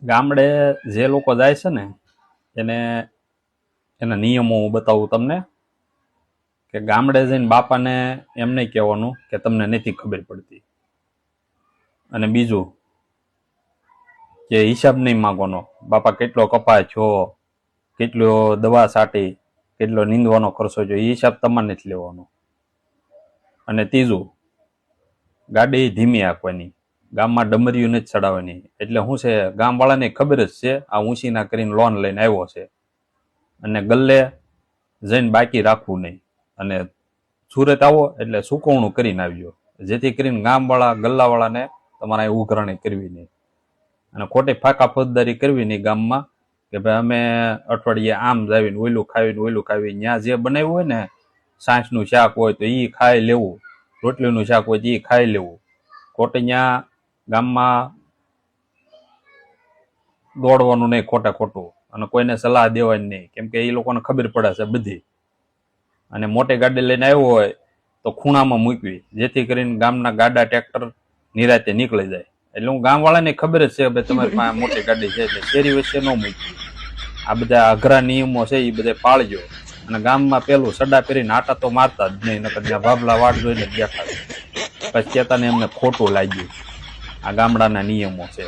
ગામડે જે લોકો જાય છે ને એને એના નિયમો હું બતાવું તમને કે ગામડે જઈને બાપાને એમ નહીં કહેવાનું કે તમને નથી ખબર પડતી. અને બીજું કે હિસાબ નહીં માંગવાનો, બાપા કેટલો કપાય છો, કેટલો દવા છાંટી, કેટલો નીંદવાનો ખર્ચો જો, એ હિસાબ તમારે નથી લેવાનો. અને ત્રીજું, ગાડી ધીમી હાંકવાની, ગામમાં ડમરીયું નથી ચડાવવાની. એટલે શું છે, ગામવાળાને ખબર જ છે આ ઊંચીના કરીને લોન લઈને આવ્યો છે. અને ગલ્લે જઈને બાકી રાખવું નહીં. અને સુરત આવો એટલે ચૂકવણું કરીને આવજો, જેથી કરીને ગામવાળા ગલ્લાવાળાને તમારે અહીં ઉઘરાણી કરવી નહીં અને ખોટી ફાંકા ફોજદારી કરવી નહીં ગામમાં કે ભાઈ અમે અઠવાડિયે આમ જાવીને ઓયલું ખાવી. ત્યાં જે બનાવ્યું હોય ને, સાંજનું શાક હોય તો એ ખાઈ લેવું, રોટલીનું શાક હોય તો એ ખાઈ લેવું. ખોટી ત્યાં ગામમાં દોડવાનું નહીં ખોટું, અને કોઈને સલાહ દેવાની નહીં, કેમ કે એ લોકોને ખબર પડે છે બધી. અને મોટી ગાડી લઈને આવ્યો હોય તો ખૂણામાં મૂકવી, જેથી કરીને ગામના ગાડા ટ્રેક્ટર નિરાતે નીકળી જાય. એટલે હું ગામવાળાને ખબર જ છે ભાઈ તમારી પાસે મોટી ગાડી છે, એટલે શેરી વચ્ચે ન મૂકવી. આ બધા અઘરા નિયમો છે એ બધા પાળજો. અને ગામમાં પેલું સડા પહેરીને આટા તો મારતા જ નહીં, નકર ત્યાં ભાભલા વાટ જોઈને જ બેઠા. પછી કહેતા ને એમને ખોટું લાગ્યું. આ ગામડાના નિયમો છે.